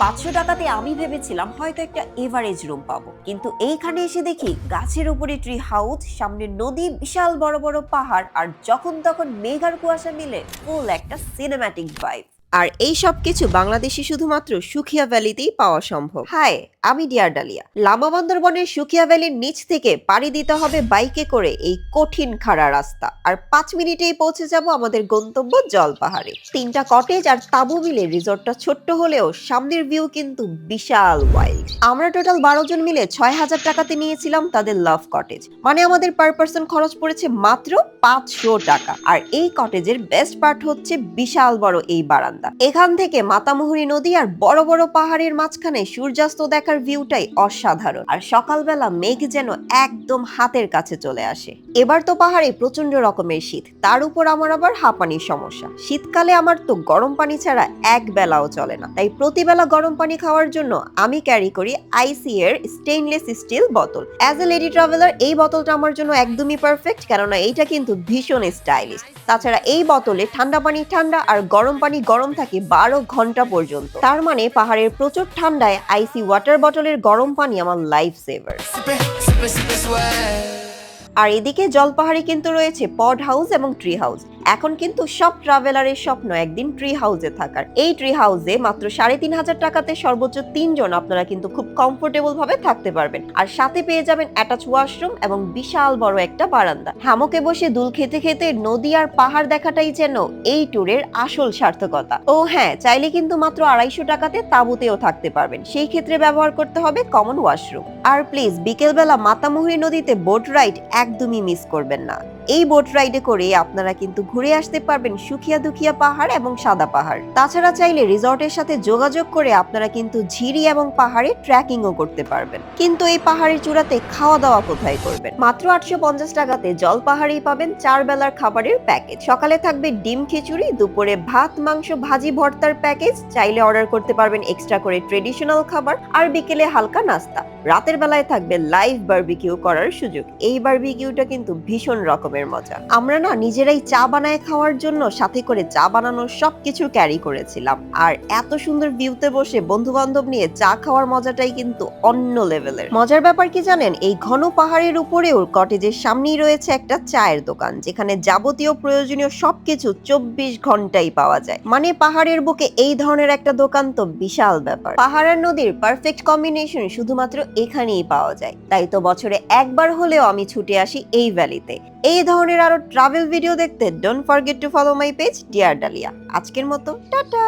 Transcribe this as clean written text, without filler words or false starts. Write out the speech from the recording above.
500 টাকাতে আমি ভেবেছিলাম হয়তো একটা এভারেজ রুম পাবো, কিন্তু এইখানে এসে দেখি গাছের উপরে ট্রি হাউস, সামনে নদী, বিশাল বড় বড় পাহাড়, আর যখন তখন মেঘ আর কুয়াশা মিলে ফুল একটা সিনেম্যাটিক ভাইব। আর এই সব কিছু বাংলাদেশে শুধুমাত্র সুখিয়া ভ্যালিতেই পাওয়া সম্ভব। হাই, আমি ডিয়ার ডালিয়া। লামা বান্দরবনের সুখিয়া ভ্যালির নিচ থেকে পাড়ি দিতে হবে বাইকে করে এই কঠিন খাড়া রাস্তা, আর 5 মিনিটেই পৌঁছে যাব আমাদের গন্তব্য জলপাহাড়ে। 3টা কটেজ আর তাঁবু মিলে রিসর্টটা ছোট্ট হলেও সামনের ভিউ কিন্তু বিশাল ওয়াইল্ড। আমরা টোটাল 12 জন মিলে 6000 টাকাতে নিয়েছিলাম তাদের লাভ কটেজ, মানে আমাদের পার পার্সন খরচ পড়েছে মাত্র 500 টাকা। আর এই কটেজের বেস্ট পার্ট হচ্ছে বিশাল বড় এই বারান্দা। এখান থেকে মাতামুহুরী নদী আর বড় বড় পাহাড়ের মাঝখানে সূর্যাস্ত দেখার ভিউটাই অসাধারণ। আর সকালবেলা মেঘ যেন একদম হাতের কাছে চলে আসে। এবার তো পাহাড়ে প্রচন্ড রকমের শীত, তার উপর আমার আবার হাঁপানির সমস্যা। শীতকালে আমার তো গরম পানি ছাড়া এক বেলাও চলে না, তাই প্রতিবেলা গরম পানি খাওয়ার জন্য আমি ক্যারি করি আইসি এর স্টেইনলেস স্টিল বোতল। অ্যাজ এ লেডি ট্রাভেলার এই বোতলটা আমার জন্য একদমই পারফেক্ট, কেননা এইটা কিন্তু ভীষণ স্টাইলিশ। তাছাড়া এই বোতলে ঠান্ডা পানি ঠান্ডা আর গরম পানি গরম থাকে 12 ঘন্টা পর্যন্ত। তার মানে পাহাড়ের প্রচুর ঠান্ডায় আইসি ওয়াটার বটলের গরম পানি আমার লাইফ সেভার। আর এদিকে জলপাহাড়ে কিন্তু রয়েছে পড হাউস এবং ট্রি হাউস। এখন কিন্তু সব ট্রাভেলারের স্বপ্ন একদিন ট্রি হাউসে থাকার। এই ট্রি হাউসে মাত্র 3500 টাকাতে সর্বোচ্চ 3 জন আপনারা কিন্তু খুব কমফোর্টেবল ভাবে থাকতে পারবেন। আর সাথে পেয়ে যাবেন অ্যাটাচ ওয়াশরুম এবং বিশাল বড় একটা বারান্দা। হ্যামকে বসে দুল খেতে খেতে নদী আর পাহাড় দেখাটাই যেন এই ট্যুরের আসল সার্থকতা। ও হ্যাঁ, চাইলে কিন্তু মাত্র 250 টাকাতে তাঁবুতেও থাকতে পারবেন, সেই ক্ষেত্রে ব্যবহার করতে হবে কমন ওয়াশরুম। আর প্লিজ বিকেলবেলা মাতামুহুরী নদীতে বোট রাইড একদমই মিস করবেন না। এই বোট রাইডে করে আপনারা কিন্তু ঘুরে আসতে পারবেন সুখিয়া দুখিয়া পাহাড় এবং সাদা পাহাড়। তাছাড়া চাইলে রিসর্টের সাথে যোগাযোগ করে আপনারা কিন্তু ঝিরি এবং পাহাড়ে ট্রেকিংও করতে পারবেন। কিন্তু এই পাহাড়ের চূড়াতে খাওয়া দাওয়া কোথায় করবেন? মাত্র 850 টাকাতে জলপাহাড়েই পাবেন 4 বেলার খাবারের প্যাকেজ। সকালে থাকবে ডিম খিচুড়ি, দুপুরে ভাত মাংস ভাজি ভর্তার প্যাকেজ, চাইলে অর্ডার করতে পারবেন এক্সট্রা করে ট্রেডিশনাল খাবার, আর বিকেলে হালকা নাস্তা। রাতের বেলায় থাকবে লাইভ বারবিকিউ করার সুযোগ। এই বারবিকিউটা কিন্তু ভীষণ রকমের মজা। আমরা না নিজেরাই চা বানায় খাওয়ার জন্য সাথে করে চা বানানোর সবকিছু ক্যারি করেছিলাম। আর এত সুন্দর ভিউতে বসে বন্ধু বান্ধব নিয়ে চা খাওয়ার মজাটাই কিন্তু অন্য লেভেলের। মজার ব্যাপার কি জানেন, এই ঘন পাহাড়ের উপরেও কটেজের সামনেই রয়েছে একটা চায়ের দোকান, যেখানে যাবতীয় প্রয়োজনীয় সবকিছু 24 ঘন্টাই পাওয়া যায়। মানে পাহাড়ের বুকে এই ধরনের একটা দোকান তো বিশাল ব্যাপার। পাহাড় আর নদীর পারফেক্ট কম্বিনেশন শুধুমাত্র এখানেই পাওয়া যায়। তাই তো বছরে একবার হলেও আমি ছুটে আসি এই ভ্যালিতে। এই ধরনের আরো ট্রাভেল ভিডিও দেখতে don't forget to follow my page dear Dalia. আজকের মতো টাটা।